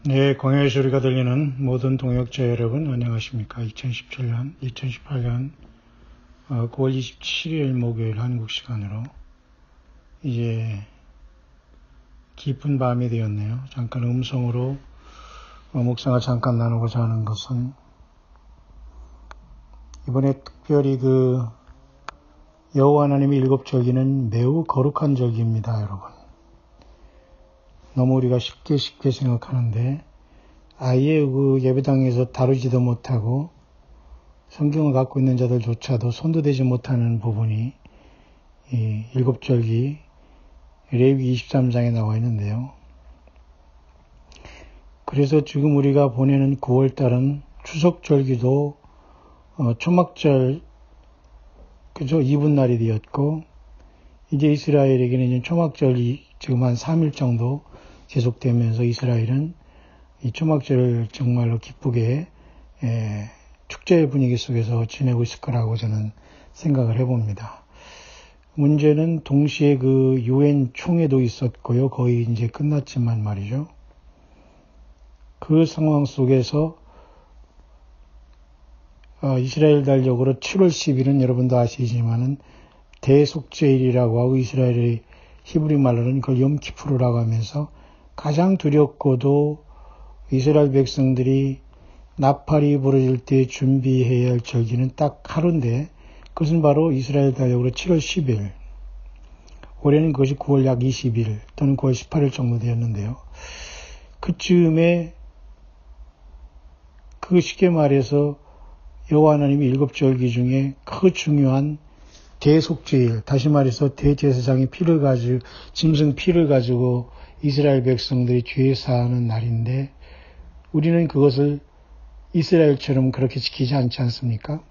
네, 광야의 소리가 들리는 모든 동역자 여러분 안녕하십니까? 2018년 9월 27일 목요일 한국 시간으로 이제 깊은 밤이 되었네요. 잠깐 음성으로 묵상을 잠깐 나누고자 하는 것은 이번에 특별히 여호와 하나님의 일곱 절기는 매우 거룩한 절기입니다, 여러분. 너무 우리가 쉽게 생각하는데 아예 예배당에서 다루지도 못하고 성경을 갖고 있는 자들조차도 손도 대지 못하는 부분이 이 일곱 절기 레위기 23장에 나와 있는데요. 그래서 지금 우리가 보내는 9월달은 추석절기도 초막절 그죠? 이분날이 되었고 이제 이스라엘에게는 이제 초막절이 지금 한 3일 정도 계속되면서 이스라엘은 이 초막절을 정말로 기쁘게 축제의 분위기 속에서 지내고 있을 거라고 저는 생각을 해봅니다. 문제는 동시에 유엔 총회도 있었고요. 거의 이제 끝났지만 말이죠. 그 상황 속에서 이스라엘 달력으로 7월 10일은 여러분도 아시지만은 대속죄일이라고 하고 이스라엘의 히브리 말로는 그걸 염키푸르라고 하면서 가장 두렵고도 이스라엘 백성들이 나팔이 부러질 때 준비해야 할 절기는 딱 하루인데 그것은 바로 이스라엘 달력으로 7월 10일 올해는 그것이 9월 약 20일 또는 9월 18일 정도 되었는데요. 그쯤에 쉽게 말해서 여호와 하나님의 일곱 절기 중에 그 중요한 대속죄일, 다시 말해서 대제사장의 짐승 피를 가지고 이스라엘 백성들이 죄 사하는 날인데 우리는 그것을 이스라엘처럼 그렇게 지키지 않지 않습니까?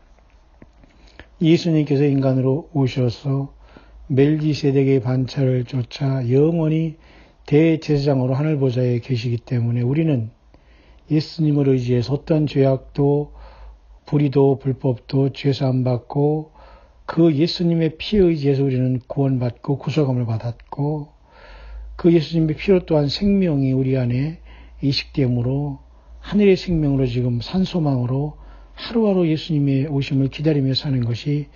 예수님께서 인간으로 오셔서 멜기세덱의 반차를 쫓아 영원히 대제사장으로 하늘보좌에 계시기 때문에 우리는 예수님을 의지해서 어떤 죄악도 불의도 불법도 죄사함 받고 그 예수님의 피에 의지해서 우리는 구원받고 구속함을 받았고 그 예수님의 피로 또한 생명이 우리 안에 이식됨으로 하늘의 생명으로 지금 산소망으로 하루하루 예수님의 오심을 기다리며 사는 것이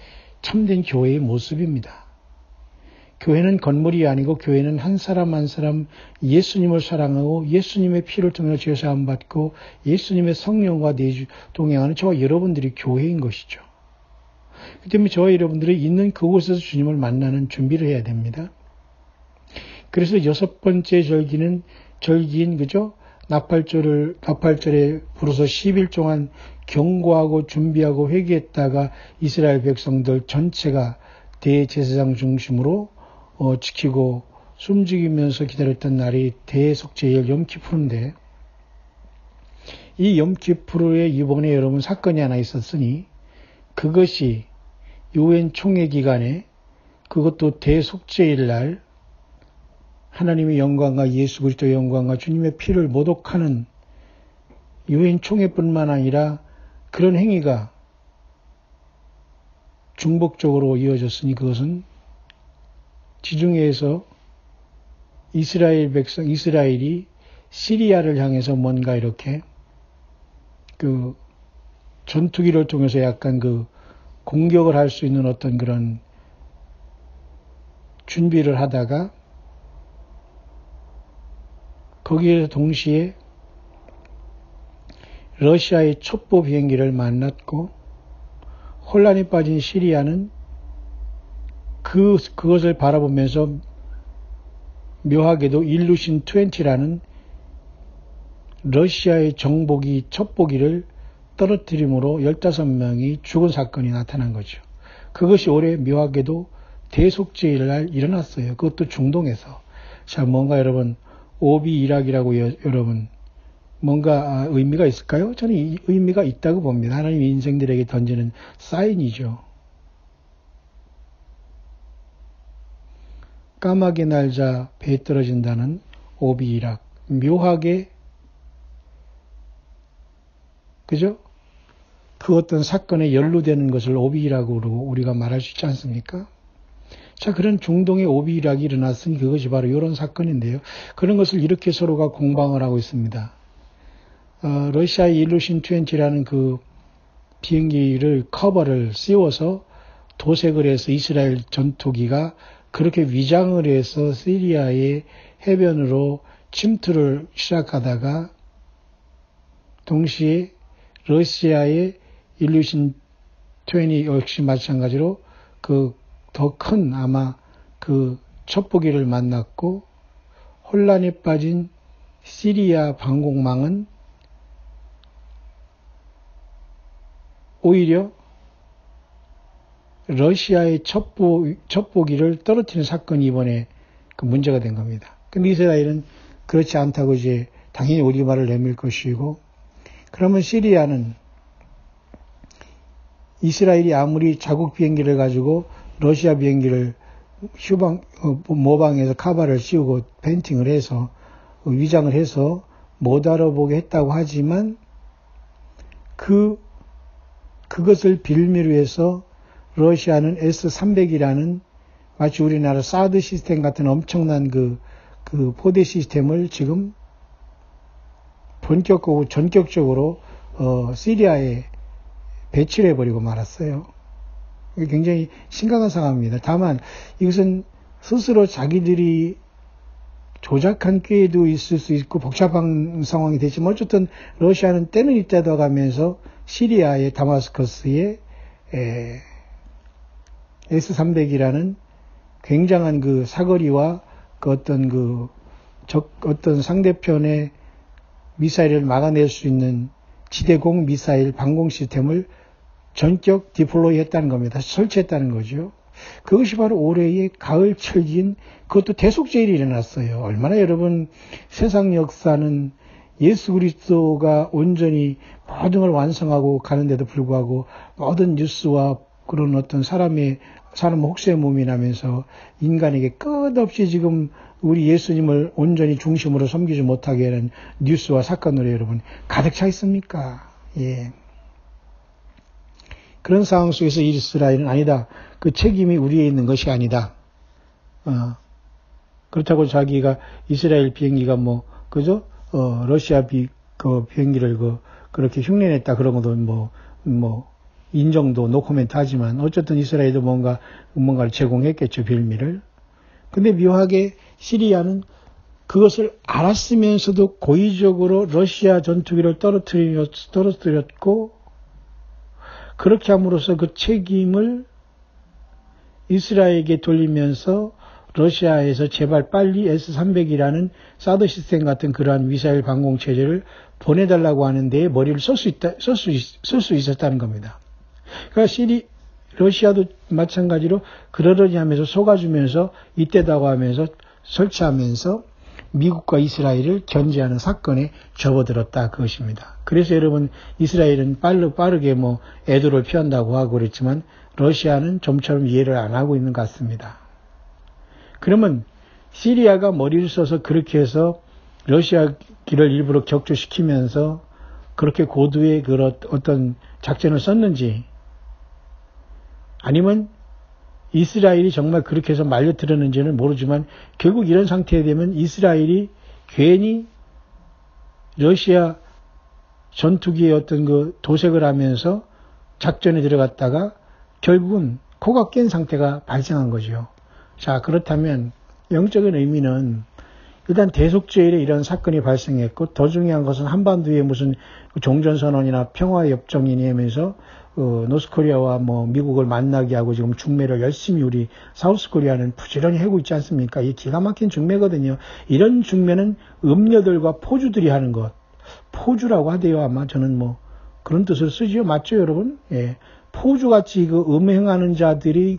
참된 교회의 모습입니다. 교회는 건물이 아니고 교회는 한 사람 한 사람 예수님을 사랑하고 예수님의 피를 통해 죄사함 받고 예수님의 성령과 동행하는 저와 여러분들이 교회인 것이죠. 그 때문에 저와 여러분들이 있는 그곳에서 주님을 만나는 준비를 해야 됩니다. 그래서 여섯 번째 절기인 그죠? 나팔절에 불어서 10일 동안 경고하고 준비하고 회개했다가 이스라엘 백성들 전체가 대제사장 중심으로 지키고 숨죽이면서 기다렸던 날이 대속죄일 염키푸르인데 이 염키푸르에 이번에 여러분 사건이 하나 있었으니 그것이 유엔 총회 기간에 그것도 대속죄일 날 하나님의 영광과 예수 그리스도의 영광과 주님의 피를 모독하는 유엔 총회뿐만 아니라 그런 행위가 중복적으로 이어졌으니 그것은 지중해에서 이스라엘이 시리아를 향해서 뭔가 이렇게 전투기를 통해서 약간 공격을 할 수 있는 어떤 그런 준비를 하다가 거기에서 동시에 러시아의 첩보 비행기를 만났고 혼란에 빠진 시리아는 그것을 바라보면서 묘하게도 일루신 20라는 러시아의 첩보기를 떨어뜨림으로 15명이 죽은 사건이 나타난 거죠. 그것이 올해 묘하게도 대속죄일 날 일어났어요. 그것도 중동에서. 자, 뭔가 여러분 오비 이락이라고 여러분 뭔가 의미가 있을까요? 저는 이 의미가 있다고 봅니다. 하나님이 인생들에게 던지는 사인이죠. 까마귀 날자 배에 떨어진다는 오비 이락. 묘하게 그죠? 그 어떤 사건에 연루되는 것을 오비 이락으로 우리가 말할 수 있지 않습니까? 자, 그런 중동의 오비락이 일어났으니 그것이 바로 이런 사건인데요. 그런 것을 이렇게 서로가 공방을 하고 있습니다. 러시아 일루신 20라는 그 비행기를 커버를 씌워서 도색을 해서 이스라엘 전투기가 그렇게 위장을 해서 시리아의 해변으로 침투를 시작하다가 동시에 러시아의 일루신 20 역시 마찬가지로 그 더 큰 아마 그 첩보기를 만났고 혼란에 빠진 시리아 방공망은 오히려 러시아의 첩보기를 떨어뜨리는 사건이 이번에 그 문제가 된 겁니다. 근데 이스라엘은 그렇지 않다고 이제 당연히 우리 말을 내밀 것이고, 그러면 시리아는 이스라엘이 아무리 자국 비행기를 가지고 러시아 비행기를 모방해서 카바를 씌우고 페인팅을 해서 위장을 해서 못 알아보게 했다고 하지만 그것을 빌미로 해서 러시아는 S-300이라는 마치 우리나라 사드 시스템 같은 엄청난 그 포대 시스템을 지금 본격적으로 전격적으로 시리아에 배치를 해버리고 말았어요. 굉장히 심각한 상황입니다. 다만 이것은 스스로 자기들이 조작한 꾀도 있을 수 있고 복잡한 상황이 되지만 어쨌든 러시아는 때는 이때다 가면서 시리아의 다마스커스에 S-300이라는 굉장한 그 사거리와 그 어떤 상대편의 미사일을 막아낼 수 있는 지대공 미사일 방공 시스템을 전격 디플로이 했다는 겁니다. 설치했다는 거죠. 그것이 바로 올해의 가을 철기인 그것도 대속제일이 일어났어요. 얼마나 여러분 세상 역사는 예수 그리스도가 온전히 모든 걸 완성하고 가는데도 불구하고 모든 뉴스와 그런 어떤 사람 혹세의 몸이 나면서 인간에게 끝없이 지금 우리 예수님을 온전히 중심으로 섬기지 못하게 하는 뉴스와 사건으로 여러분 가득 차 있습니까? 예. 그런 상황 속에서 이스라엘은 아니다. 그 책임이 우리에 있는 것이 아니다. 그렇다고 자기가 이스라엘 비행기가 그죠? 러시아 비행기를 그렇게 흉내냈다 그런 것도 인정도 노코멘트 하지만 어쨌든 이스라엘도 뭔가를 제공했겠죠, 빌미를. 근데 묘하게 시리아는 그것을 알았으면서도 고의적으로 러시아 전투기를 떨어뜨렸고 그렇게 함으로써 그 책임을 이스라엘에게 돌리면서 러시아에서 제발 빨리 S-300이라는 사드 시스템 같은 그러한 미사일 방공 체제를 보내달라고 하는 데에 머리를 쓸 수 있었다는 겁니다. 그러니까 러시아도 마찬가지로 그러려니 하면서 속아주면서 이때다고 하면서 설치하면서 미국과 이스라엘을 견제하는 사건에 접어들었다 그것입니다. 그래서 여러분 이스라엘은 빠르게 애도를 표한다고 하고 그랬지만 러시아는 좀처럼 이해를 안 하고 있는 것 같습니다. 그러면 시리아가 머리를 써서 그렇게 해서 러시아 길을 일부러 격추시키면서 그렇게 고도의 그런 어떤 작전을 썼는지 아니면 이스라엘이 정말 그렇게 해서 말려들었는지는 모르지만 결국 이런 상태에 되면 이스라엘이 괜히 러시아 전투기의 어떤 그 도색을 하면서 작전에 들어갔다가 결국은 코가 깬 상태가 발생한 거죠. 자, 그렇다면 영적인 의미는 일단 대속제일에 이런 사건이 발생했고 더 중요한 것은 한반도에 무슨 종전선언이나 평화협정이니 하면서 노스코리아와 미국을 만나게 하고 지금 중매를 열심히 우리 사우스코리아는 부지런히 하고 있지 않습니까? 이 기가 막힌 중매거든요. 이런 중매는 음녀들과 포주들이 하는 것. 포주라고 하대요. 아마 저는 그런 뜻을 쓰지요. 맞죠, 여러분? 예. 포주같이 음행하는 자들이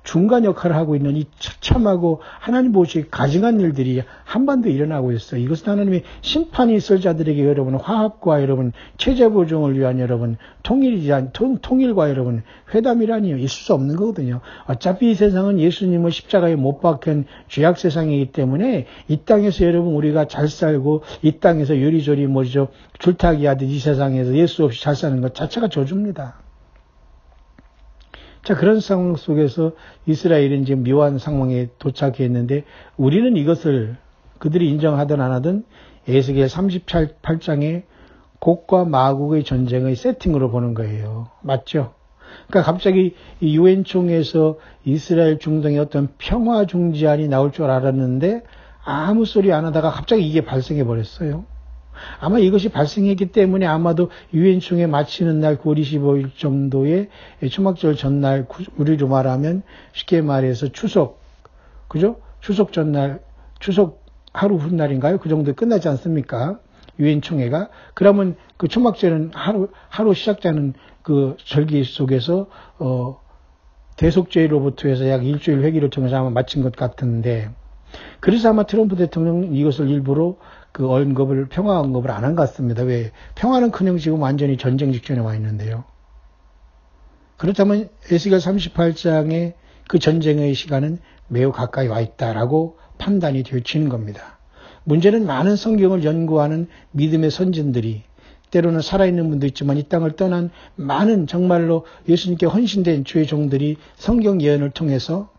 중간 역할을 하고 있는 이 처참하고 하나님 보시 가증한 일들이 한반도에 일어나고 있어요. 이것은 하나님의 심판이 있을 자들에게 여러분 화합과 여러분 체제 보정을 위한 여러분 통일과 여러분 회담이라니요. 있을 수 없는 거거든요. 어차피 이 세상은 예수님을 십자가에 못 박힌 죄악 세상이기 때문에 이 땅에서 여러분 우리가 잘 살고 이 땅에서 요리조리 줄타기 하듯 이 세상에서 예수 없이 잘 사는 것 자체가 저주입니다. 자, 그런 상황 속에서 이스라엘은 지금 묘한 상황에 도착했는데 우리는 이것을 그들이 인정하든 안 하든 에스겔 38장에 곡과 마곡의 전쟁의 세팅으로 보는 거예요. 맞죠? 그러니까 갑자기 이 유엔총에서 이스라엘 중동의 어떤 평화 중재안이 나올 줄 알았는데 아무 소리 안 하다가 갑자기 이게 발생해 버렸어요. 아마 이것이 발생했기 때문에 아마도 유엔총회 마치는 날 9월 25일 정도의 초막절 전날, 우리로 말하면 쉽게 말해서 추석, 그죠? 추석 전날, 추석 하루 훗날인가요? 그 정도에 끝나지 않습니까? 유엔총회가. 그러면 그 초막절은 하루 시작되는 그 절기 속에서, 대속죄로부터 해서 약 일주일 회기를 통해서 아마 마친 것 같은데, 그래서 아마 트럼프 대통령은 이것을 일부러 그 평화 언급을 안 한 것 같습니다. 왜? 평화는 커녕 지금 완전히 전쟁 직전에 와 있는데요. 그렇다면 에스겔 38장의 그 전쟁의 시간은 매우 가까이 와 있다라고 판단이 되어지는 겁니다. 문제는 많은 성경을 연구하는 믿음의 선진들이 때로는 살아있는 분도 있지만 이 땅을 떠난 많은 정말로 예수님께 헌신된 주의 종들이 성경 예언을 통해서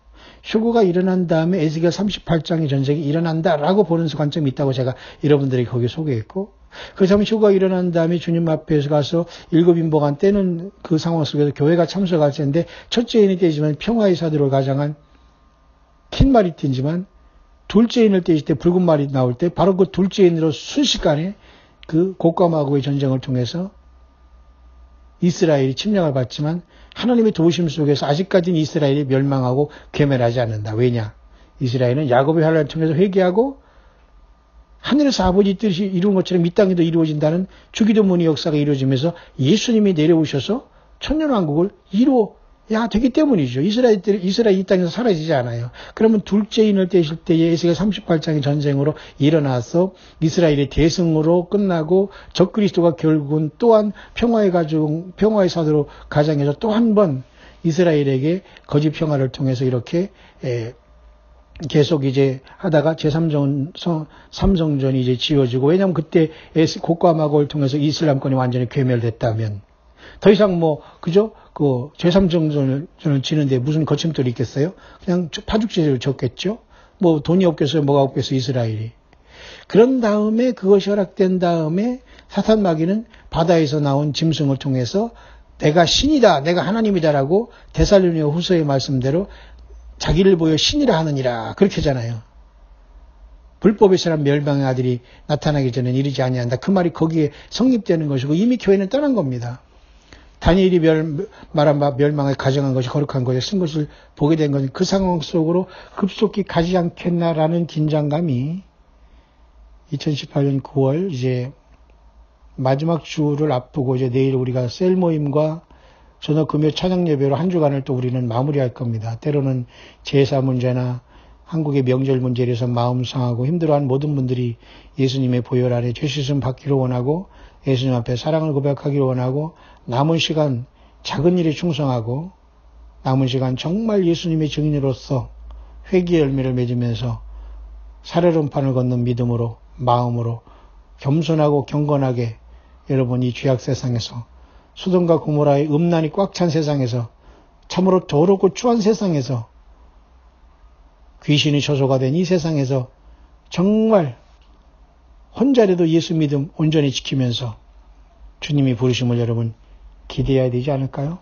휴거가 일어난 다음에 에스겔 38장의 전쟁이 일어난다라고 보는 관점이 있다고 제가 여러분들에게 거기 소개했고, 그렇다면 휴거가 일어난 다음에 주님 앞에서 가서 일곱 인보관 떼는 그 상황 속에서 교회가 참석할 텐데 첫째 인이 떼지만 평화의 사도를 가장한 흰 말이 뛴지만 둘째 인을 떼실 때 붉은 말이 나올 때 바로 그 둘째 인으로 순식간에 그 곡과 마곡의 전쟁을 통해서 이스라엘이 침략을 받지만 하나님의 도우심 속에서 아직까지는 이스라엘이 멸망하고 괴멸하지 않는다. 왜냐? 이스라엘은 야곱의 환란을 통해서 회개하고 하늘에서 아버지 뜻이 이룬 것처럼 이 땅에도 이루어진다는 주기도문의 역사가 이루어지면서 예수님이 내려오셔서 천년왕국을 이루어야 되기 때문이죠. 이스라엘 이 땅에서 사라지지 않아요. 그러면 둘째 인을 떼실 때에 에스겔 38장의 전쟁으로 일어나서 이스라엘의 대승으로 끝나고 적그리스도가 결국은 또한 평화의 사도로 가장해서 또 한 번 이스라엘에게 거짓 평화를 통해서 이렇게 계속 이제 하다가 삼성전이 이제 지어지고, 왜냐하면 그때 곡과 마곡을 통해서 이슬람권이 완전히 괴멸됐다면 더 이상 그죠? 그 제3정전을 지는데 무슨 거침돌이 있겠어요? 그냥 파죽지세를 졌겠죠? 돈이 없겠어요? 뭐가 없겠어요? 이스라엘이. 그런 다음에 그것이 허락된 다음에 사탄 마귀는 바다에서 나온 짐승을 통해서 내가 신이다, 내가 하나님이다라고 데살로니가 후서의 말씀대로 자기를 보여 신이라 하느니라 그렇게 하잖아요. 불법의 사람 멸망의 아들이 나타나기 전에 이르지 아니한다. 그 말이 거기에 성립되는 것이고 이미 교회는 떠난 겁니다. 다니엘이 말한 바 멸망을 가정한 것이 거룩한 것에 쓴 것을 보게 된 것은 그 상황 속으로 급속히 가지 않겠나라는 긴장감이 2018년 9월 이제 마지막 주를 앞두고 이제 내일 우리가 셀 모임과 저녁 금요 찬양 예배로 한 주간을 또 우리는 마무리할 겁니다. 때로는 제사 문제나 한국의 명절 문제에 대해서 마음 상하고 힘들어하는 모든 분들이 예수님의 보혈 안에 죄 씻음 받기를 원하고 예수님 앞에 사랑을 고백하기를 원하고 남은 시간 작은 일에 충성하고 남은 시간 정말 예수님의 증인으로서 회개의 열매를 맺으면서 살해론판을 걷는 믿음으로 마음으로 겸손하고 경건하게 여러분 이 죄악 세상에서 소돔과 고모라의 음란이 꽉 찬 세상에서 참으로 더럽고 추한 세상에서 귀신이 처소가 된 이 세상에서 정말 혼자라도 예수 믿음 온전히 지키면서 주님이 부르심을 여러분 기대해야 되지 않을까요?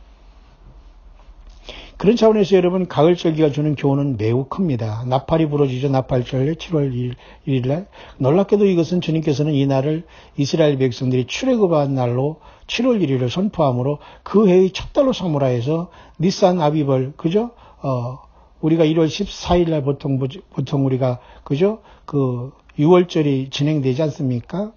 그런 차원에서 여러분 가을절기가 주는 교훈은 매우 큽니다. 나팔이 부러지죠. 나팔절 7월 1일날. 놀랍게도 이것은 주님께서는 이 날을 이스라엘 백성들이 출애굽한 날로 7월 1일을 선포함으로 그 해의 첫 달로 삼으라 해서 니산 아비벌 그죠? 우리가 1월 14일날 보통 우리가 그죠? 그 6월절이 진행되지 않습니까?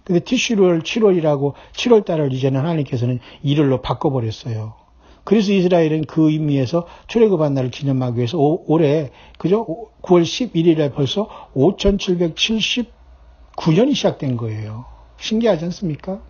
근데 티슈월 7월이라고 7월달을 이제는 하나님께서는 1월로 바꿔버렸어요. 그래서 이스라엘은 그 의미에서 출애굽한 날을 기념하기 위해서 올해 그죠? 9월 11일에 벌써 5779년이 시작된 거예요. 신기하지 않습니까?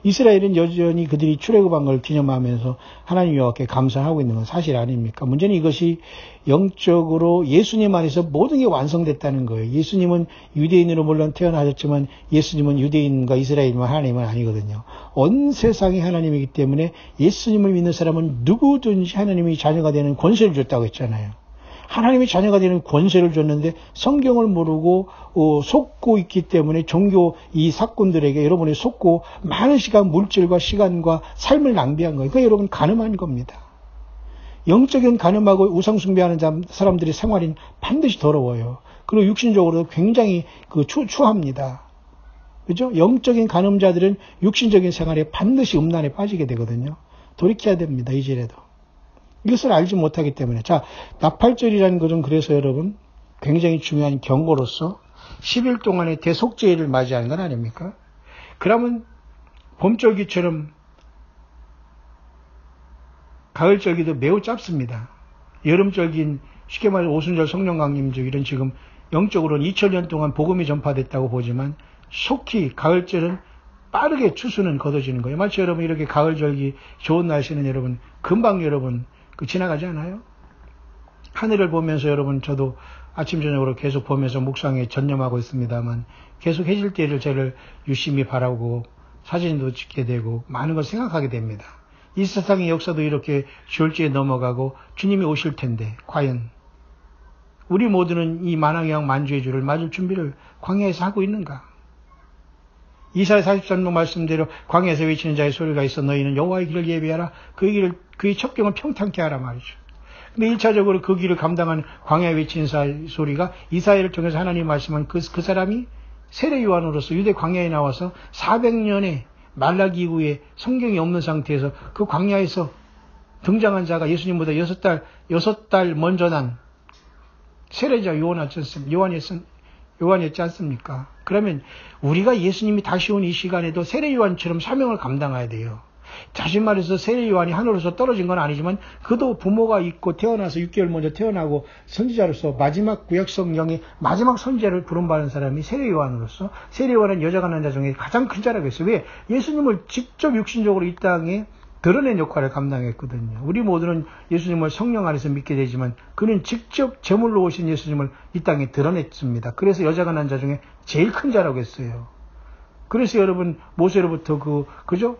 이스라엘은 여전히 그들이 출애굽한 걸 기념하면서 하나님 여호와께 감사하고 있는 건 사실 아닙니까? 문제는 이것이 영적으로 예수님 안에서 모든 게 완성됐다는 거예요. 예수님은 유대인으로 물론 태어나셨지만 예수님은 유대인과 이스라엘만 하나님은 아니거든요. 온 세상이 하나님이기 때문에 예수님을 믿는 사람은 누구든지 하나님이 자녀가 되는 권세를 줬다고 했잖아요. 하나님의 자녀가 되는 권세를 줬는데 성경을 모르고 속고 있기 때문에 종교 이 사건들에게 여러분이 속고 많은 시간, 물질과 시간과 삶을 낭비한 거예요. 그러니까 여러분 가늠한 겁니다. 영적인 가늠하고 우상숭배하는 사람들의 생활은 반드시 더러워요. 그리고 육신적으로도 굉장히 추합니다. 그죠? 영적인 가늠자들은 육신적인 생활에 반드시 음란에 빠지게 되거든요. 돌이켜야 됩니다. 이제라도. 이것을 알지 못하기 때문에. 자, 나팔절이라는 것은 그래서 여러분 굉장히 중요한 경고로서 10일 동안의 대속죄일을 맞이하는 건 아닙니까? 그러면 봄절기처럼 가을절기도 매우 짧습니다. 여름절기인 쉽게 말해 오순절 성령강림절 이런 지금 영적으로는 2000년 동안 복음이 전파됐다고 보지만 속히 가을절은 빠르게 추수는 걷어지는 거예요. 마치 여러분 이렇게 가을절기 좋은 날씨는 여러분 금방 여러분 지나가지 않아요? 하늘을 보면서 여러분 저도 아침 저녁으로 계속 보면서 묵상에 전념하고 있습니다만 계속 해질 때를 저를 유심히 바라고 사진도 찍게 되고 많은 걸 생각하게 됩니다. 이 세상의 역사도 이렇게 졸지에 넘어가고 주님이 오실 텐데 과연 우리 모두는 이 만왕의 만주의 주를 맞을 준비를 광야에서 하고 있는가? 이사야 43장 말씀대로 광야에서 외치는 자의 소리가 있어 너희는 여호와의 길을 예비하라. 그의 첩경을 평탄케 하라 말이죠. 근데 1차적으로 그 길을 감당하는 광야에 외치는 자의 소리가 이사야를 통해서 하나님 말씀한 그 사람이 세례 요한으로서 유대 광야에 나와서 400년의 말라기 이후에 성경이 없는 상태에서 그 광야에서 등장한 자가 예수님보다 6달 먼저 난 세례자 요한이었지 않습니까? 그러면 우리가 예수님이 다시 온 이 시간에도 세례 요한처럼 사명을 감당해야 돼요. 다시 말해서 세례 요한이 하늘에서 떨어진 건 아니지만 그도 부모가 있고 태어나서 6개월 먼저 태어나고 선지자로서 마지막 구약 성경의 마지막 선지자를 부름받은 사람이 세례 요한으로서 세례 요한은 여자가 난 자 중에 가장 큰 자라고 했어요. 왜? 예수님을 직접 육신적으로 이 땅에 드러낸 역할을 감당했거든요. 우리 모두는 예수님을 성령 안에서 믿게 되지만 그는 직접 제물로 오신 예수님을 이 땅에 드러냈습니다. 그래서 여자가 난 자 중에 제일 큰 자라고 했어요. 그래서 여러분 모세로부터 그죠?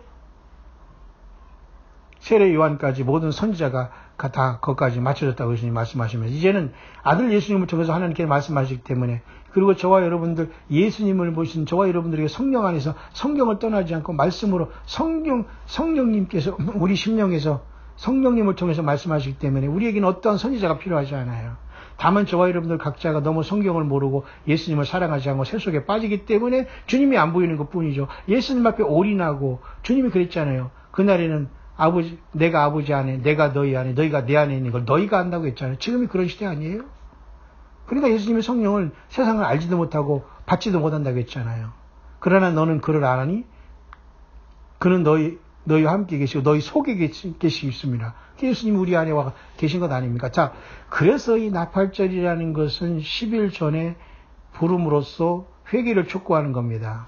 세례 요한까지 모든 선지자가 다 거기까지 맞춰졌다고 예수님 말씀하시면서 이제는 아들 예수님을 통해서 하나님께 말씀하시기 때문에 그리고 저와 여러분들 예수님을 보신 저와 여러분들에게 성령 안에서 성경을 떠나지 않고 말씀으로 성령님께서 우리 심령에서 성령님을 통해서 말씀하시기 때문에 우리에게는 어떠한 선지자가 필요하지 않아요. 다만 저와 여러분들 각자가 너무 성경을 모르고 예수님을 사랑하지 않고 세속에 빠지기 때문에 주님이 안 보이는 것뿐이죠. 예수님 앞에 올인하고 주님이 그랬잖아요. 그날에는 내가 아버지 안에, 내가 너희 안에, 너희가 내 안에 있는 걸 너희가 안다고 했잖아요. 지금이 그런 시대 아니에요? 그러니까 예수님의 성령을 세상을 알지도 못하고 받지도 못한다고 했잖아요. 그러나 너는 그를 아니? 그는 너희와 함께 계시고 너희 속에 계시겠습니다. 예수님이 우리 안에 와 계신 것 아닙니까? 자, 그래서 이 나팔절이라는 것은 10일 전에 부름으로써 회개를 촉구하는 겁니다.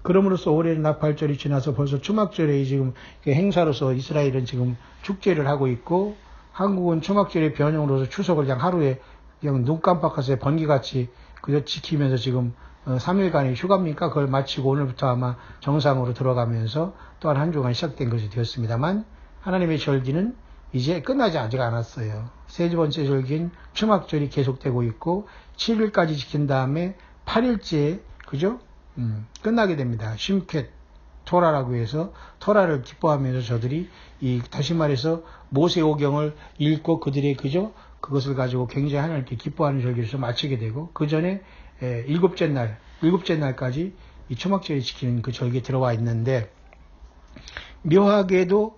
그럼으로써 올해는 나팔절이 지나서 벌써 초막절에 지금 행사로서 이스라엘은 지금 축제를 하고 있고 한국은 초막절의 변형으로서 추석을 그냥 하루에 그냥 눈 깜빡해서 번개같이 그저 지키면서 지금 3일간의 휴가입니까? 그걸 마치고 오늘부터 아마 정상으로 들어가면서 또한 한 주간 시작된 것이 되었습니다만 하나님의 절기는 이제 끝나지 아직 않았어요. 세 번째 절기인 초막절이 계속되고 있고 7일까지 지킨 다음에 8일째 그죠? 끝나게 됩니다. 심켓 토라라고 해서 토라를 기뻐하면서 저들이 다시 말해서 모세오경을 읽고 그들의 그것을 가지고 굉장히 하나님께 기뻐하는 절기를 마치게 되고 그 전에 일곱째 날까지 이 초막절이 지키는 그 절기에 들어와 있는데 묘하게도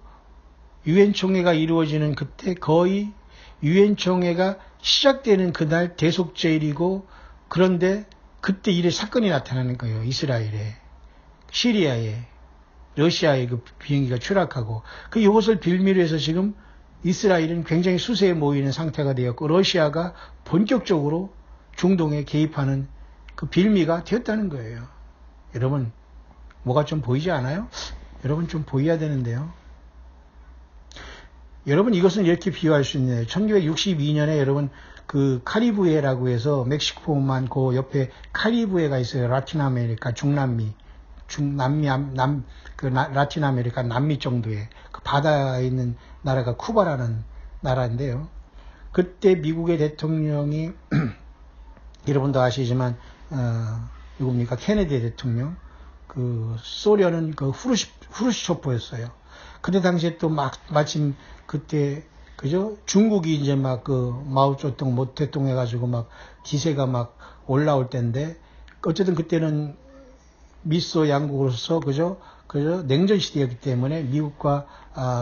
유엔총회가 이루어지는 그때 거의 유엔총회가 시작되는 그날 대속제일이고 그런데 그때 이래 사건이 나타나는 거예요. 이스라엘에, 시리아에, 러시아에 그 비행기가 추락하고 이것을 빌미로 해서 지금 이스라엘은 굉장히 수세에 모이는 상태가 되었고 러시아가 본격적으로 중동에 개입하는 그 빌미가 되었다는 거예요. 여러분 뭐가 좀 보이지 않아요? 여러분 좀 보여야 되는데요. 여러분 이것은 이렇게 비유할 수 있네요. 1962년에 여러분 그 카리브해라고 해서 멕시코만 그 옆에 카리브해가 있어요. 라틴 아메리카, 중남미, 라틴 아메리카 남미 정도의 그 바다에 있는 나라가 쿠바라는 나라인데요. 그때 미국의 대통령이 여러분도 아시지만 누굽니까? 케네디 대통령. 그 소련은 그 후르시초프였어요. 그때 당시에 또 마침 그때 그죠? 중국이 이제 막 그 마오쩌둥 모태tung 해가지고 막 기세가 막 올라올 때인데 어쨌든 그때는 미소 양국으로서 그죠? 냉전 시대였기 때문에 미국과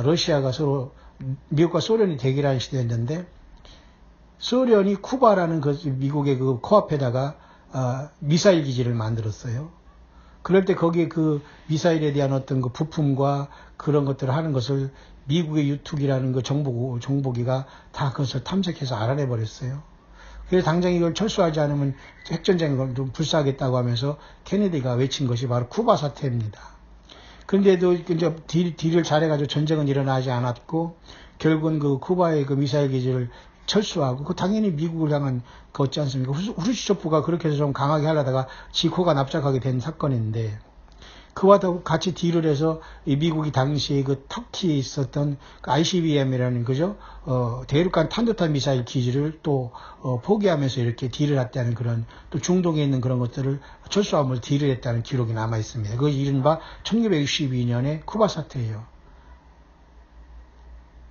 러시아가 서로 미국과 소련이 대결하는 시대였는데 소련이 쿠바라는 그 미국의 그 코앞에다가 미사일 기지를 만들었어요. 그럴 때 거기에 그 미사일에 대한 어떤 그 부품과 그런 것들을 하는 것을 미국의 유툭이라는 그 정보기가 다 그것을 탐색해서 알아내 버렸어요. 그래서 당장 이걸 철수하지 않으면 핵전쟁을 좀 불사하겠다고 하면서 케네디가 외친 것이 바로 쿠바 사태입니다. 그런데도 이제 딜을 잘해가지고 전쟁은 일어나지 않았고 결국은 그 쿠바의 그 미사일 기지를 철수하고 그 당연히 미국을 향한 거 없지 않습니까? 후르시초프가 그렇게 해서 좀 강하게 하려다가 지코가 납작하게 된 사건인데 그와 같이 딜을 해서 이 미국이 당시에 그 터키에 있었던 그 ICBM이라는 그죠? 대륙간 탄도탄 미사일 기지를 또 포기하면서 이렇게 딜을 했다는 그런 또 중동에 있는 그런 것들을 철수하면서 딜을 했다는 기록이 남아 있습니다. 그 이른바 1962년의 쿠바 사태예요.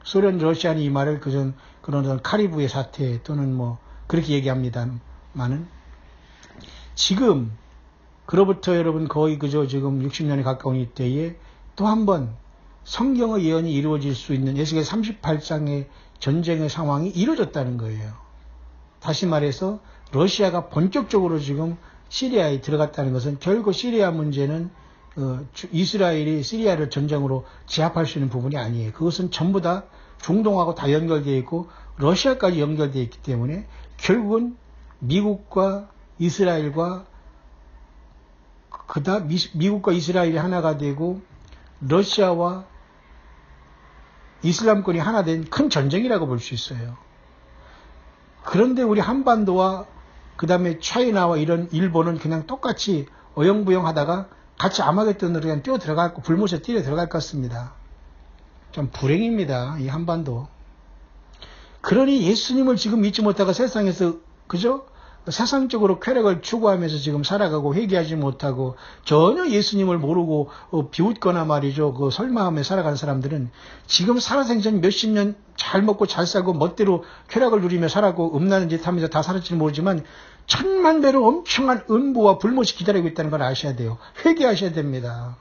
소련, 러시아는 이 말을 그런 카리브의 사태 또는 뭐 그렇게 얘기합니다만은 지금 그로부터 여러분 거의 그저 지금 60년에 가까운 이때에 또 한 번 성경의 예언이 이루어질 수 있는 에스겔 38장의 전쟁의 상황이 이루어졌다는 거예요. 다시 말해서 러시아가 본격적으로 지금 시리아에 들어갔다는 것은 결국 시리아 문제는 이스라엘이 시리아를 전쟁으로 제압할 수 있는 부분이 아니에요. 그것은 전부 다 중동하고 다 연결되어 있고 러시아까지 연결되어 있기 때문에 결국은 미국과 이스라엘과 미국과 이스라엘이 하나가 되고 러시아와 이슬람권이 하나 된 큰 전쟁이라고 볼 수 있어요. 그런데 우리 한반도와 그 다음에 차이나와 이런 일본은 그냥 똑같이 어영부영 하다가 같이 아마겟돈으로 그냥 뛰어 들어갔고 불못에 뛰어 들어갈 것 같습니다. 좀 불행입니다. 이 한반도. 그러니 예수님을 지금 믿지 못하고 세상에서 그죠? 세상적으로 쾌락을 추구하면서 지금 살아가고 회개하지 못하고 전혀 예수님을 모르고 비웃거나 말이죠. 그 설마하며 살아가는 사람들은 지금 살아생전 몇십 년 잘 먹고 잘 살고 멋대로 쾌락을 누리며 살아고 음란한 짓 하면서 다 살았지는 모르지만 천만 배로 엄청난 음부와 불못이 기다리고 있다는 걸 아셔야 돼요. 회개하셔야 됩니다.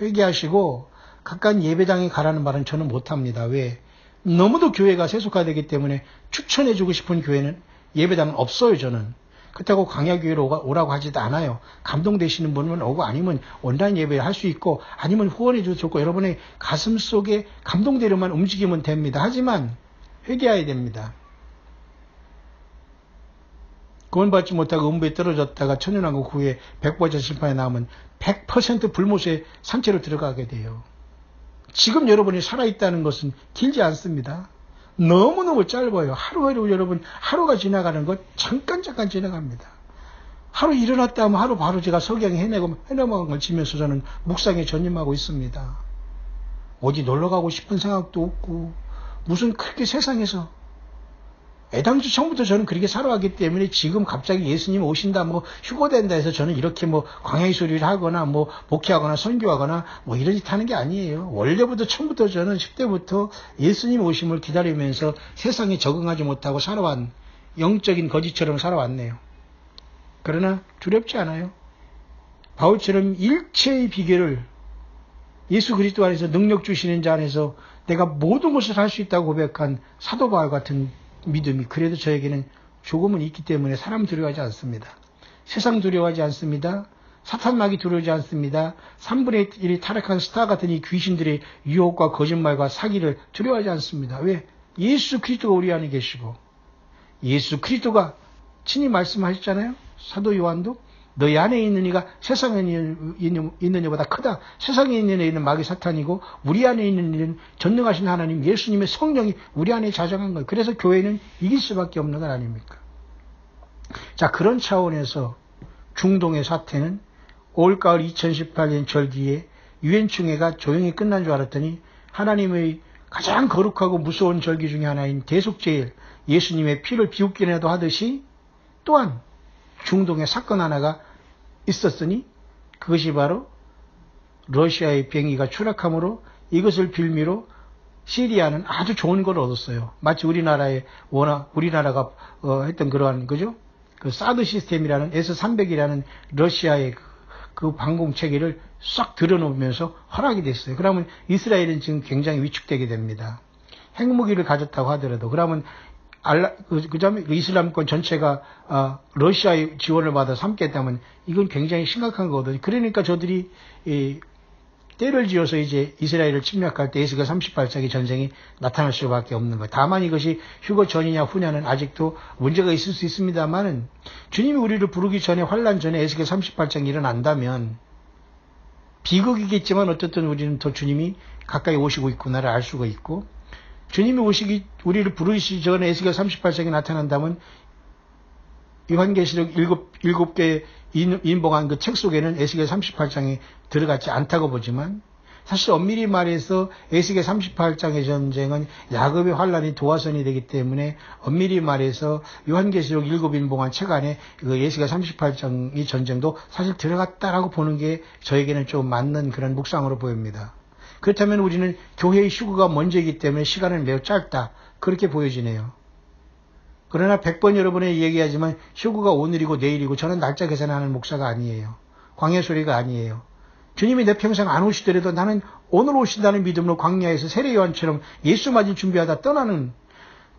회개하시고 각각 예배당에 가라는 말은 저는 못합니다. 왜? 너무도 교회가 세속화되기 때문에 추천해주고 싶은 교회는 예배당은 없어요. 저는. 그렇다고 강야교회로 오라고 하지도 않아요. 감동되시는 분은 오고 아니면 온라인 예배를 할 수 있고 아니면 후원해 줘도 좋고 여러분의 가슴 속에 감동되려만 움직이면 됩니다. 하지만 회개해야 됩니다. 구원받지 못하고 음부에 떨어졌다가 천년왕국 후에 백보자 심판에 나오면 100% 불못에 산채로 들어가게 돼요. 지금 여러분이 살아있다는 것은 길지 않습니다. 너무너무 짧아요. 하루하루 여러분 하루가 지나가는 것 잠깐 지나갑니다. 하루 일어났다 하면 하루 바로 제가 석양 해내먹은 걸 지면서 저는 묵상에 전념하고 있습니다. 어디 놀러가고 싶은 생각도 없고 무슨 그렇게 세상에서 애당초 처음부터 저는 그렇게 살아왔기 때문에 지금 갑자기 예수님 오신다 뭐 휴거된다 해서 저는 이렇게 뭐 광야의 소리를 하거나 뭐 목회하거나 선교하거나 뭐 이런 짓 하는 게 아니에요. 원래부터 처음부터 저는 10대부터 예수님 오심을 기다리면서 세상에 적응하지 못하고 살아왔 영적인 거지처럼 살아왔네요. 그러나 두렵지 않아요. 바울처럼 일체의 비결을 예수 그리스도 안에서 능력 주시는 자 안에서 내가 모든 것을 할 수 있다고 고백한 사도 바울 같은 믿음이 그래도 저에게는 조금은 있기 때문에 사람 두려워하지 않습니다. 세상 두려워하지 않습니다. 사탄마귀 두려워하지 않습니다. 3분의 1이 타락한 스타 같은 이 귀신들의 유혹과 거짓말과 사기를 두려워하지 않습니다. 왜? 예수 그리스도가 우리 안에 계시고 예수 그리스도가 친히 말씀하셨잖아요. 사도 요한도 너희 안에 있는 이가 세상에 있는 이보다 크다. 세상에 있는 이는 마귀 사탄이고 우리 안에 있는 이는 전능하신 하나님 예수님의 성령이 우리 안에 자정한 거예요. 그래서 교회는 이길 수밖에 없는 것 아닙니까? 자, 그런 차원에서 중동의 사태는 올가을 2018년 절기에 유엔총회가 조용히 끝난 줄 알았더니 하나님의 가장 거룩하고 무서운 절기 중에 하나인 대속제일 예수님의 피를 비웃기라도 하듯이 또한 중동에 사건 하나가 있었으니 그것이 바로 러시아의 비행기가 추락함으로 이것을 빌미로 시리아는 아주 좋은 걸 얻었어요. 마치 우리나라가 했던 그러한 그죠? 그 사드 시스템이라는 S-300이라는 러시아의 그 방공 체계를 싹 들여놓으면서 허락이 됐어요. 그러면 이스라엘은 지금 굉장히 위축되게 됩니다. 핵무기를 가졌다고 하더라도 그러면 그다음에 이슬람권 전체가 러시아의 지원을 받아서 함께 했다면 이건 굉장히 심각한 거거든요. 그러니까 저들이 때를 지어서 이제 이스라엘을 침략할 때 에스겔 38장의 전쟁이 나타날 수밖에 없는 거예요. 다만 이것이 휴거 전이냐 후냐는 아직도 문제가 있을 수 있습니다만은 주님이 우리를 부르기 전에 환란 전에 에스겔 38장이 일어난다면 비극이겠지만 어쨌든 우리는 더 주님이 가까이 오시고 있구나를 알 수가 있고 주님이 우리를 부르시기 전에 에스겔 38장이 나타난다면 요한계시록 7개 인봉한 그 책 속에는 에스겔 38장이 들어갔지 않다고 보지만 사실 엄밀히 말해서 에스겔 38장의 전쟁은 야곱의 환란이 도화선이 되기 때문에 엄밀히 말해서 요한계시록 7인봉한 책 안에 그 에스겔 38장의 전쟁도 사실 들어갔다라고 보는 게 저에게는 좀 맞는 그런 묵상으로 보입니다. 그렇다면 우리는 교회의 휴거가 먼저이기 때문에 시간은 매우 짧다 그렇게 보여지네요. 그러나 100번 여러분에 얘기하지만 휴거가 오늘이고 내일이고 저는 날짜 계산하는 목사가 아니에요. 광야 소리가 아니에요. 주님이 내 평생 안 오시더라도 나는 오늘 오신다는 믿음으로 광야에서 세례 요한처럼 예수 맞을 준비하다 떠나는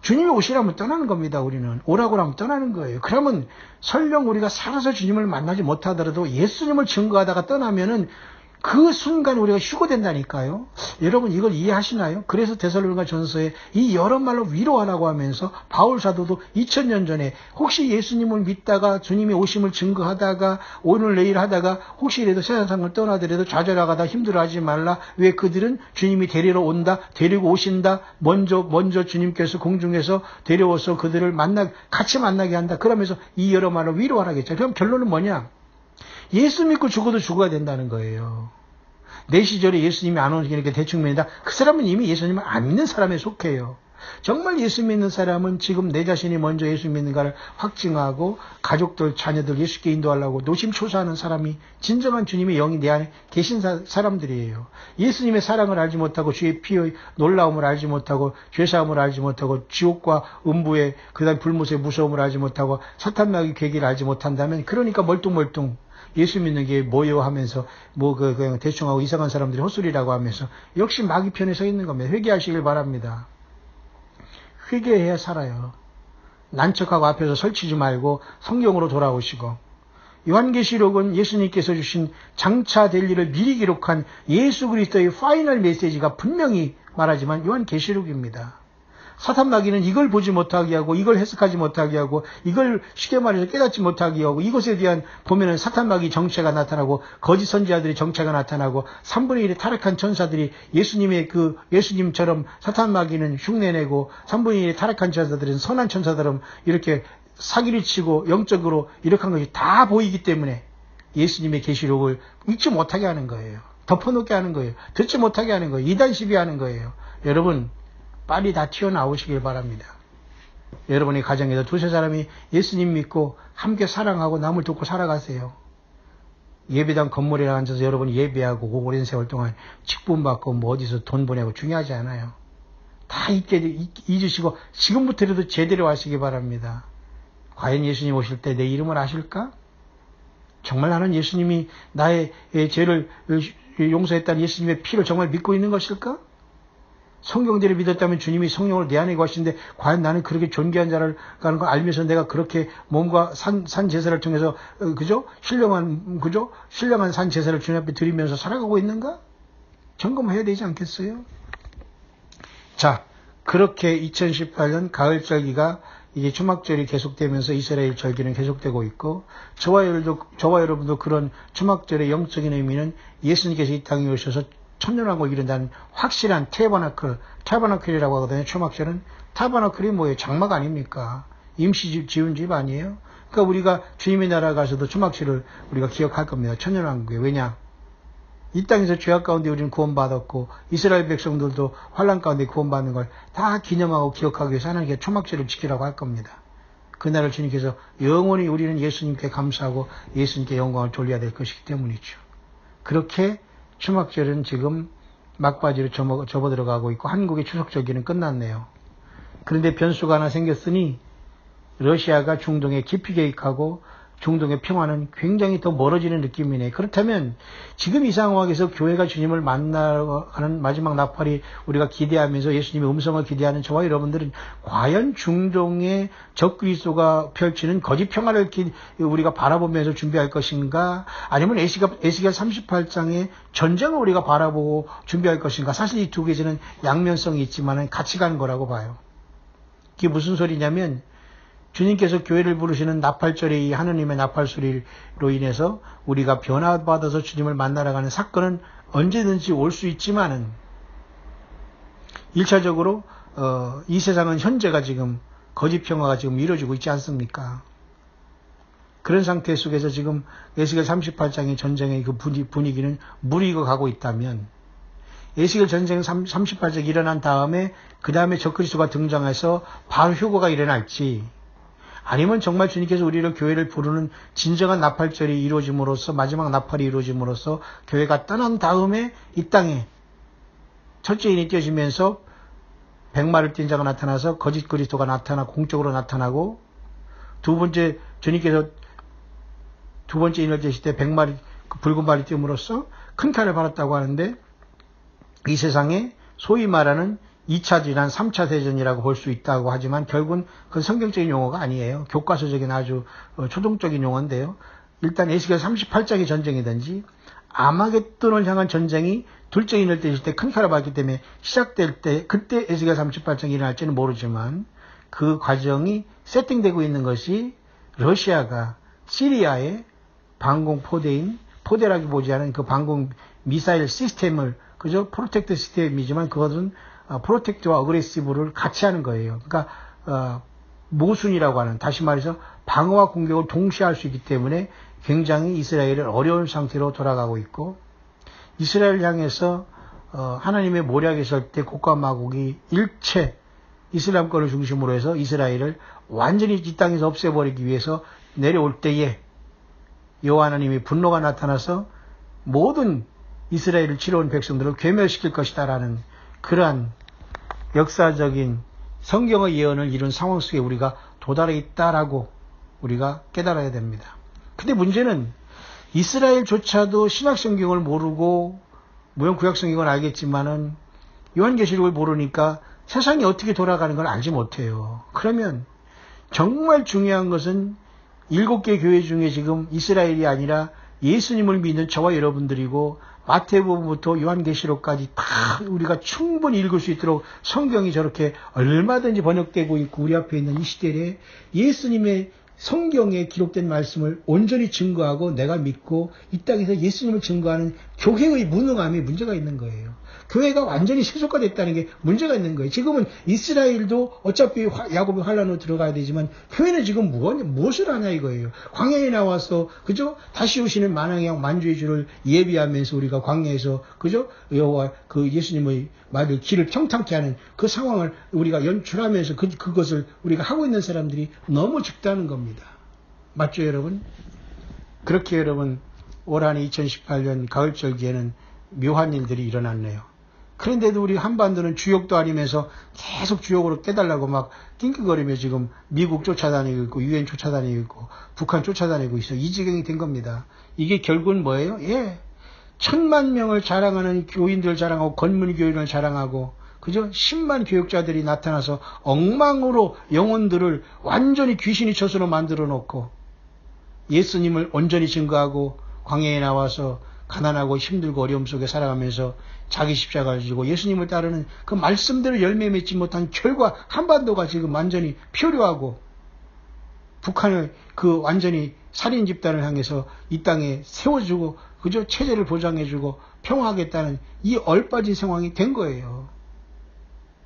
주님이 오시라면 떠나는 겁니다. 우리는 오라고 하면 떠나는 거예요. 그러면 설령 우리가 살아서 주님을 만나지 못하더라도 예수님을 증거하다가 떠나면은 그 순간 우리가 휴거된다니까요. 여러분 이걸 이해하시나요? 그래서 데살로니가 전서에 이 여러 말로 위로하라고 하면서 바울 사도도 2000년 전에 혹시 예수님을 믿다가 주님의 오심을 증거하다가 오늘 내일 하다가 혹시 이라도 세상을 떠나더라도 좌절하다 힘들어하지 말라. 왜 그들은 주님이 데리러 온다. 데리고 오신다. 먼저 주님께서 공중에서 데려와서 그들을 같이 만나게 한다. 그러면서 이 여러 말로 위로하라겠죠. 그럼 결론은 뭐냐? 예수 믿고 죽어도 죽어야 된다는 거예요. 내 시절에 예수님이 안 오니까 대충 믿는다. 그 사람은 이미 예수님을 안 믿는 사람에 속해요. 정말 예수 믿는 사람은 지금 내 자신이 먼저 예수 믿는가를 확증하고 가족들, 자녀들 예수께 인도하려고 노심초사하는 사람이 진정한 주님의 영이 내 안에 계신 사람들이에요. 예수님의 사랑을 알지 못하고 주의 피의 놀라움을 알지 못하고 죄사함을 알지 못하고 지옥과 음부의 그다음 불못의 무서움을 알지 못하고 사탄마귀 계기를 알지 못한다면 그러니까 멀뚱멀뚱 예수 믿는 게 뭐요 하면서 그냥 대충하고 이상한 사람들이 헛소리라고 하면서 역시 마귀 편에 서 있는 겁니다. 회개하시길 바랍니다. 회개해야 살아요. 난척하고 앞에서 설치지 말고 성경으로 돌아오시고 요한계시록은 예수님께서 주신 장차 될 일을 미리 기록한 예수 그리스도의 파이널 메시지가 분명히 말하지만 요한계시록입니다. 사탄마귀는 이걸 보지 못하게 하고 이걸 해석하지 못하게 하고 이걸 쉽게 말해서 깨닫지 못하게 하고 이것에 대한 보면은 사탄마귀 정체가 나타나고 거짓 선지자들의 정체가 나타나고 3분의 1의 타락한 천사들이 예수님처럼 사탄마귀는 흉내내고 3분의 1의 타락한 천사들은 선한 천사들은 이렇게 사기를 치고 영적으로 이렇게 한 것이 다 보이기 때문에 예수님의 계시록을 읽지 못하게 하는 거예요. 덮어놓게 하는 거예요. 듣지 못하게 하는 거예요. 이단 시비하는 거예요. 여러분 빨리 다 튀어나오시길 바랍니다. 여러분의 가정에서 두세 사람이 예수님 믿고 함께 사랑하고 남을 돕고 살아가세요. 예배당 건물에 앉아서 여러분이 예배하고 오랜 세월 동안 직분받고 어디서 돈 보내고 중요하지 않아요. 다 잊으시고 지금부터라도 제대로 하시기 바랍니다. 과연 예수님 오실 때 내 이름을 아실까? 정말 나는 예수님이 나의 죄를 용서했다는 예수님의 피를 정말 믿고 있는 것일까? 성경대로 믿었다면 주님이 성령을 내 안에 거하시는데 과연 나는 그렇게 존귀한 자를 가는 걸 알면서 내가 그렇게 몸과 산 제사를 통해서 신령한 산 제사를 주님 앞에 드리면서 살아가고 있는가? 점검해야 되지 않겠어요? 자, 그렇게 2018년 가을절기가 이게 초막절이 계속되면서 이스라엘 절기는 계속되고 있고 저와 여러분도 그런 초막절의 영적인 의미는 예수님께서 이 땅에 오셔서 천년왕국을 이룬다는 확실한 타버나클이라고 하거든요. 초막절은 타버나클이 뭐예요? 장막 아닙니까? 임시 지은 집 아니에요? 그러니까 우리가 주님의 나라 가서도 초막절을 우리가 기억할 겁니다. 천년왕국에. 왜냐? 이 땅에서 죄악 가운데 우리는 구원받았고 이스라엘 백성들도 환난 가운데 구원받는 걸 다 기념하고 기억하기 위해서 하나님께 초막절을 지키라고 할 겁니다. 그날을 주님께서 영원히 우리는 예수님께 감사하고 예수님께 영광을 돌려야 될 것이기 때문이죠. 그렇게 초막절은 지금 막바지로 접어들어가고 있고 한국의 추석절기는 끝났네요. 그런데 변수가 하나 생겼으니 러시아가 중동에 깊이 개입하고 중동의 평화는 굉장히 더 멀어지는 느낌이네. 그렇다면 지금 이 상황에서 교회가 주님을 만나가는 마지막 나팔이 우리가 기대하면서 예수님의 음성을 기대하는 저와 여러분들은 과연 중동의 적그리스도가 펼치는 거짓 평화를 우리가 바라보면서 준비할 것인가, 아니면 에스겔 38장의 전쟁을 우리가 바라보고 준비할 것인가. 사실 이 두 개는 양면성이 있지만 같이 가는 거라고 봐요. 이게 무슨 소리냐면 주님께서 교회를 부르시는 나팔절의 이 하느님의 나팔 소리로 인해서 우리가 변화받아서 주님을 만나러 가는 사건은 언제든지 올 수 있지만은 1차적으로 이 세상은 현재가 지금 거짓 평화가 지금 이루어지고 있지 않습니까? 그런 상태 속에서 지금 에스겔 38장의 전쟁의 그 분위기는 무리고 가고 있다면 에스겔 전쟁 38장이 일어난 다음에 그 다음에 적그리스도가 등장해서 바로 휴거가 일어날지, 아니면 정말 주님께서 우리를 교회를 부르는 진정한 나팔절이 이루어짐으로써 마지막 나팔이 이루어짐으로써 교회가 떠난 다음에 이 땅에 첫째 인이 띄어지면서 백마를 띈 자가 나타나서 거짓 그리스도가 나타나 공적으로 나타나고, 두 번째 주님께서 두 번째 인을 띄실 때 백마리 붉은 발이 띄움으로써 큰 칼을 받았다고 하는데, 이 세상에 소위 말하는 2차 질환, 3차 대전이라고 볼 수 있다고 하지만 결국은 그건 성경적인 용어가 아니에요. 교과서적인 아주 초동적인 용어인데요. 일단 에스겔 38장의 전쟁이든지 아마겟돈을 향한 전쟁이 둘째 인을 떼실 때 큰 칼을 받기 때문에 시작될 때 그때 에스겔 38장이 일어날지는 모르지만 그 과정이 세팅되고 있는 것이 러시아가 시리아의 방공 포대라기 보지 않은 그 방공 미사일 시스템을, 그죠? 프로텍트 시스템이지만 그것은 프로텍트와 어그레시브를 같이 하는 거예요. 그러니까 모순이라고 하는, 다시 말해서 방어와 공격을 동시에 할 수 있기 때문에 굉장히 이스라엘은 어려운 상태로 돌아가고 있고, 이스라엘을 향해서 하나님의 모략에 설 때 곡과 마곡이 일체 이슬람권을 중심으로 해서 이스라엘을 완전히 이 땅에서 없애버리기 위해서 내려올 때에 여호와 하나님이 분노가 나타나서 모든 이스라엘을 치러온 백성들을 괴멸시킬 것이다라는 그러한 역사적인 성경의 예언을 이룬 상황 속에 우리가 도달해 있다라고 우리가 깨달아야 됩니다. 근데 문제는 이스라엘조차도 신약성경을 모르고, 물론 구약성경을 알겠지만은 요한계시록을 모르니까 세상이 어떻게 돌아가는 걸 알지 못해요. 그러면 정말 중요한 것은 7개 교회 중에 지금 이스라엘이 아니라 예수님을 믿는 저와 여러분들이고, 마태복음부터 요한계시록까지 다 우리가 충분히 읽을 수 있도록 성경이 저렇게 얼마든지 번역되고 있고 우리 앞에 있는 이 시대에 예수님의 성경에 기록된 말씀을 온전히 증거하고 내가 믿고 이 땅에서 예수님을 증거하는 교회의 무능함이 문제가 있는 거예요. 교회가 완전히 세속화됐다는 게 문제가 있는 거예요. 지금은 이스라엘도 어차피 야곱의 환란으로 들어가야 되지만 교회는 지금 무엇을 하냐 이거예요. 광야에 나와서, 그죠? 다시 오시는 만왕의 양 만주의 주를 예비하면서 우리가 광야에서, 그죠? 여호와 그 예수님의 말을 길을 평탄케 하는 그 상황을 우리가 연출하면서 그것을 우리가 하고 있는 사람들이 너무 적다는 겁니다. 맞죠, 여러분? 그렇게 여러분 올 한해 2018년 가을절기에는 묘한 일들이 일어났네요. 그런데도 우리 한반도는 주역도 아니면서 계속 주역으로 깨달라고 막 낑낑거리며 지금 미국 쫓아다니고 있고 유엔 쫓아다니고 있고 북한 쫓아다니고 있어. 이 지경이 된 겁니다. 이게 결국은 뭐예요? 1000만 명을 자랑하는 교인들 자랑하고 건문교인을 자랑하고, 그죠? 10만 교육자들이 나타나서 엉망으로 영혼들을 완전히 귀신이 쳐서로 만들어 놓고 예수님을 온전히 증거하고 광야에 나와서 가난하고 힘들고 어려움 속에 살아가면서 자기 십자가를 지고 예수님을 따르는 그 말씀대로 열매 맺지 못한 결과 한반도가 지금 완전히 표류하고 북한을 그 완전히 살인 집단을 향해서 이 땅에 세워주고, 그저 체제를 보장해주고 평화하겠다는 이 얼빠진 상황이 된 거예요.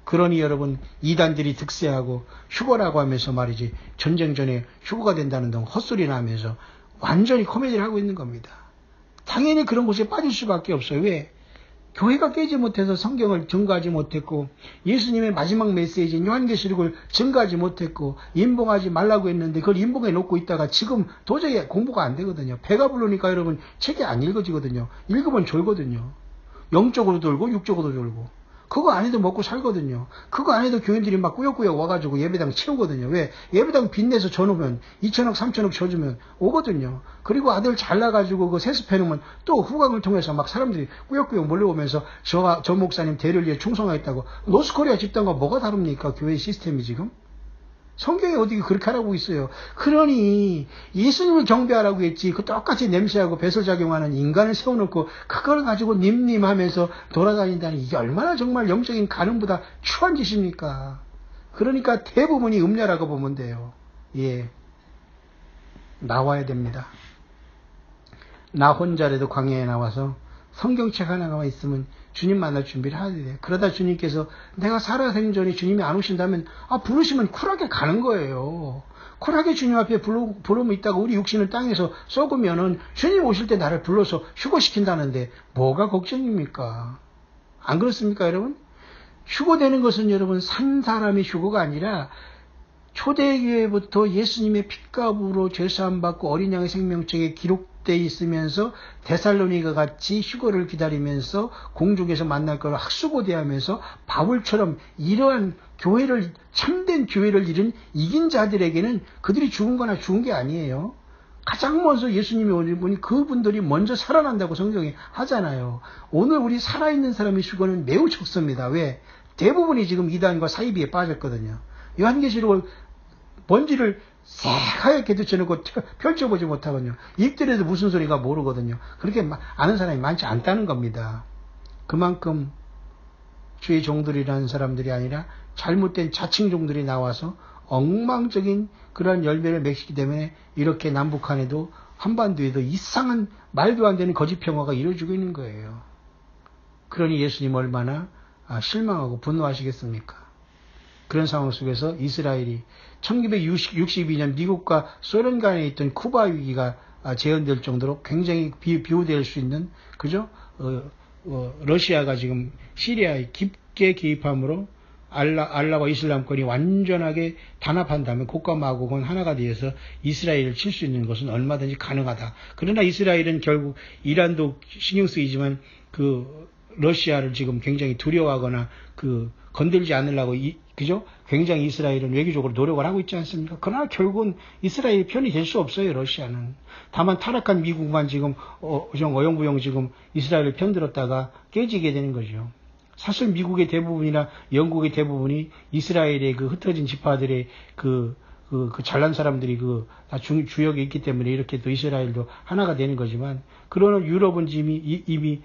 그러니 여러분 이단들이 득세하고 휴거라고 하면서 말이지, 전쟁 전에 휴거가 된다는 등 헛소리나 하면서 완전히 코미디를 하고 있는 겁니다. 다 당연히 그런 곳에 빠질 수밖에 없어요. 왜? 교회가 깨지 못해서 성경을 증거하지 못했고 예수님의 마지막 메시지인 요한계시록을 증거하지 못했고 인봉하지 말라고 했는데 그걸 인봉해 놓고 있다가 지금 도저히 공부가 안 되거든요. 배가 부르니까 여러분 책이 안 읽어지거든요. 읽으면 졸거든요. 영적으로 돌고 육적으로 돌고. 그거 안 해도 먹고 살거든요. 그거 안 해도 교인들이 막 꾸역꾸역 와가지고 예배당 채우거든요. 왜? 예배당 빚내서 줘놓으면 2천억 3천억 줘주면 오거든요. 그리고 아들 잘나가지고 그 세습해놓으면 또 후광을 통해서 막 사람들이 꾸역꾸역 몰려오면서 저 목사님 대를 위해 충성하겠다고. 노스코리아 집단과 뭐가 다릅니까? 교회 시스템이 지금? 성경이 어디 그렇게 하라고 있어요. 그러니 예수님을 경배하라고 했지 그 똑같이 냄새하고 배설작용하는 인간을 세워놓고 그걸 가지고 님님하면서 돌아다닌다니 이게 얼마나 정말 영적인 가늠보다 추한 짓입니까? 그러니까 대부분이 음녀라고 보면 돼요. 예, 나와야 됩니다. 나 혼자라도 광야에 나와서 성경책 하나가 있으면 주님 만날 준비를 해야 돼요. 그러다 주님께서 내가 살아생전에 주님이 안 오신다면 부르시면 쿨하게 가는 거예요. 쿨하게 주님 앞에 부르면 있다가 우리 육신을 땅에서 썩으면은 주님 오실 때 나를 불러서 휴거시킨다는데 뭐가 걱정입니까? 안 그렇습니까 여러분? 휴거되는 것은 여러분 산 사람의 휴거가 아니라 초대교회부터 예수님의 핏값으로 죄사함 받고 어린 양의 생명책에 기록되어 있으면서 데살로니가 같이 휴거를 기다리면서 공중에서 만날 걸 학수고대하면서 바울처럼 이러한 교회를 참된 교회를 이긴 자들에게는 그들이 죽은 거나 죽은 게 아니에요. 가장 먼저 예수님이 오는 분이 그분들이 먼저 살아난다고 성경이 하잖아요. 오늘 우리 살아있는 사람의 휴거는 매우 적습니다. 왜? 대부분이 지금 이단과 사이비에 빠졌거든요. 요한계시록을 먼지를 새하얗게 덮쳐놓고 펼쳐보지 못하거든요. 읽더라도 무슨 소리가 모르거든요. 그렇게 아는 사람이 많지 않다는 겁니다. 그만큼 주의 종들이라는 사람들이 아니라 잘못된 자칭 종들이 나와서 엉망적인 그러한 열매를 맺기 때문에 이렇게 남북한에도 한반도에도 이상한 말도 안 되는 거짓 평화가 이루어지고 있는 거예요. 그러니 예수님 얼마나 실망하고 분노하시겠습니까? 그런 상황 속에서 이스라엘이 1962년 미국과 소련 간에 있던 쿠바 위기가 재현될 정도로 굉장히 비호될 수 있는 그죠? 러시아가 지금 시리아에 깊게 개입함으로 알라와 이슬람권이 완전하게 단합한다면 곡과 마곡은 하나가 되어서 이스라엘을 칠 수 있는 것은 얼마든지 가능하다. 그러나 이스라엘은 결국 이란도 신경 쓰이지만 그 러시아를 지금 굉장히 두려워하거나 건들지 않으려고 그죠? 굉장히 이스라엘은 외교적으로 노력을 하고 있지 않습니까? 그러나 결국은 이스라엘이 편이 될 수 없어요, 러시아는. 다만 타락한 미국만 지금 어영부영 지금 이스라엘을 편들었다가 깨지게 되는 거죠. 사실 미국의 대부분이나 영국의 대부분이 이스라엘의 그 흩어진 지파들의 그 잘난 사람들이 다 주역에 있기 때문에 이렇게 또 이스라엘도 하나가 되는 거지만, 그러나 유럽은 이미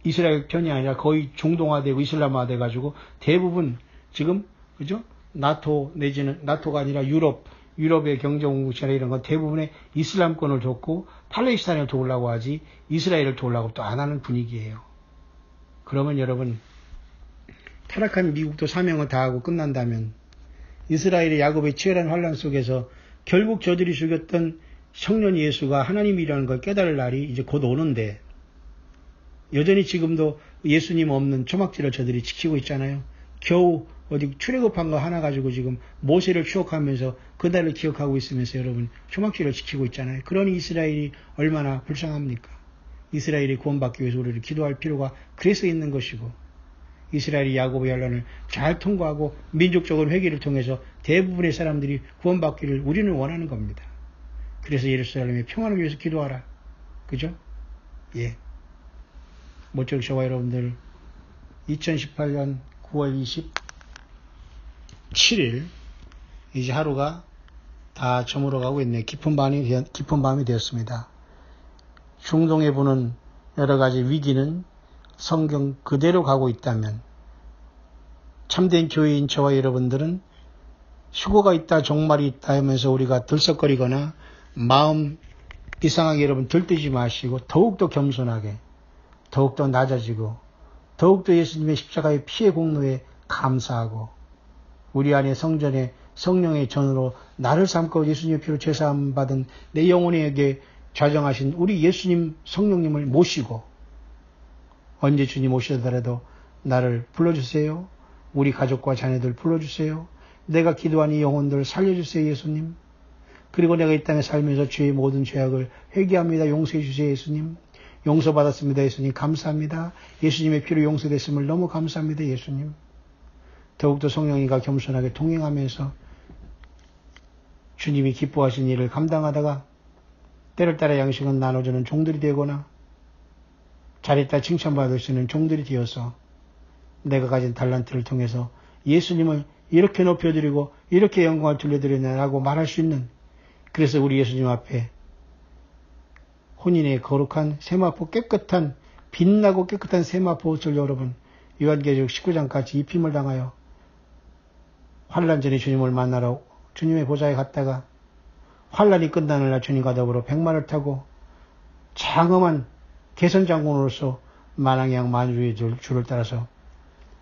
이스라엘 편이 아니라 거의 중동화되고 이슬람화돼 가지고 대부분 지금 그죠? 나토 내지는 나토가 아니라 유럽의 경제공국이나 이런 건 대부분의 이슬람권을 돕고 팔레스타인을 도우려고 하지 이스라엘을 도우려고 또 안 하는 분위기예요. 그러면 여러분, 타락한 미국도 사명을 다하고 끝난다면 이스라엘의 야곱의 치열한 환란 속에서 결국 저들이 죽였던 청년 예수가 하나님이라는 걸 깨달을 날이 이제 곧 오는데, 여전히 지금도 예수님 없는 초막지를 저들이 지키고 있잖아요. 겨우 어디 출애굽한 거 하나 가지고 지금 모세를 추억하면서 그날을 기억하고 있으면서 여러분 초막지를 지키고 있잖아요. 그러니 이스라엘이 얼마나 불쌍합니까? 이스라엘이 구원받기 위해서 우리를 기도할 필요가 그래서 있는 것이고, 이스라엘이 야곱의 환란을 잘 통과하고 민족적인 회개를 통해서 대부분의 사람들이 구원받기를 우리는 원하는 겁니다. 그래서 예루살렘의 평안을 위해서 기도하라. 그죠? 예. 모쪼록 저와 여러분들 2018년 9월 27일 이제 하루가 다 저물어가고 있네. 깊은 밤이 되었습니다. 중동에 보는 여러 가지 위기는 성경 그대로 가고 있다면, 참된 교회인 저와 여러분들은 휴거가 있다, 종말이 있다 하면서 우리가 들썩거리거나 마음 이상하게 여러분 들뜨지 마시고 더욱더 겸손하게, 더욱더 낮아지고, 더욱더 예수님의 십자가의 피의 공로에 감사하고, 우리 안에 성전에 성령의 전으로 나를 삼고 예수님의 피로 죄사함 받은 내 영혼에게 좌정하신 우리 예수님 성령님을 모시고 언제 주님 오시더라도 나를 불러주세요. 우리 가족과 자녀들 불러주세요. 내가 기도한 이 영혼들 살려주세요, 예수님. 그리고 내가 이 땅에 살면서 죄의 모든 죄악을 회개합니다. 용서해 주세요, 예수님. 용서받았습니다, 예수님. 감사합니다. 예수님의 피로 용서됐음을 너무 감사합니다, 예수님. 더욱더 성령님과 겸손하게 동행하면서 주님이 기뻐하신 일을 감당하다가 때를 따라 양식은 나눠주는 종들이 되거나 잘했다 칭찬받을 수 있는 종들이 되어서 내가 가진 달란트를 통해서 예수님을 이렇게 높여드리고 이렇게 영광을 돌려드리냐라고 말할 수 있는, 그래서 우리 예수님 앞에 혼인의 거룩한 세마포, 깨끗한 빛나고 깨끗한 세마포 옷을 여러분 요한계시록 19장 같이 입힘을 당하여 환란 전에 주님을 만나러 주님의 보좌에 갔다가 환란이 끝나는 날 주님과 더불어 백마를 타고 장엄한 개선장군으로서 만왕양 만주의 줄을 따라서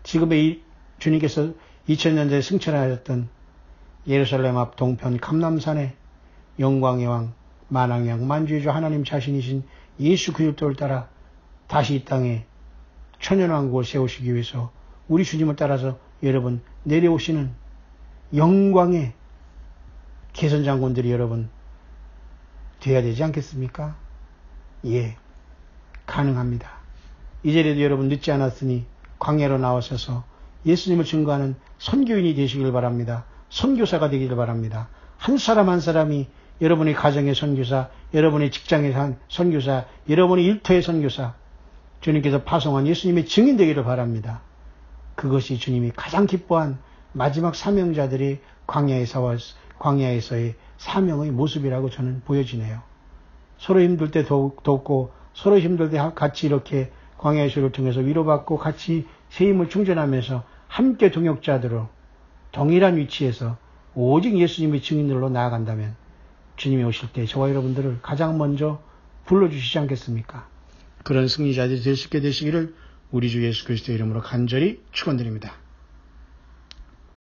지금의 주님께서 2000년 전에 승천하셨던 예루살렘 앞 동편 감람산에 영광의 왕 만왕양 만주의 주 하나님 자신이신 예수 그리스도를 따라 다시 이 땅에 천연왕국을 세우시기 위해서 우리 주님을 따라서 여러분 내려오시는 영광의 개선장군들이 여러분 되어야 되지 않겠습니까? 예, 가능합니다. 이제라도 여러분 늦지 않았으니 광야로 나오셔서 예수님을 증거하는 선교인이 되시길 바랍니다. 선교사가 되기를 바랍니다. 한 사람 한 사람이 여러분의 가정의 선교사, 여러분의 직장의 선교사, 여러분의 일터의 선교사, 주님께서 파송한 예수님의 증인 되기를 바랍니다. 그것이 주님이 가장 기뻐한 마지막 사명자들이 광야에서의 사명의 모습이라고 저는 보여지네요. 서로 힘들 때 돕고 서로 힘들 때 같이 이렇게 광야의 수를 통해서 위로받고 같이 새 힘을 충전하면서 함께 동역자들로 동일한 위치에서 오직 예수님의 증인들로 나아간다면 주님이 오실 때 저와 여러분들을 가장 먼저 불러주시지 않겠습니까? 그런 승리자들이 될 수 있게 되시기를 우리 주 예수 그리스도의 이름으로 간절히 축원드립니다.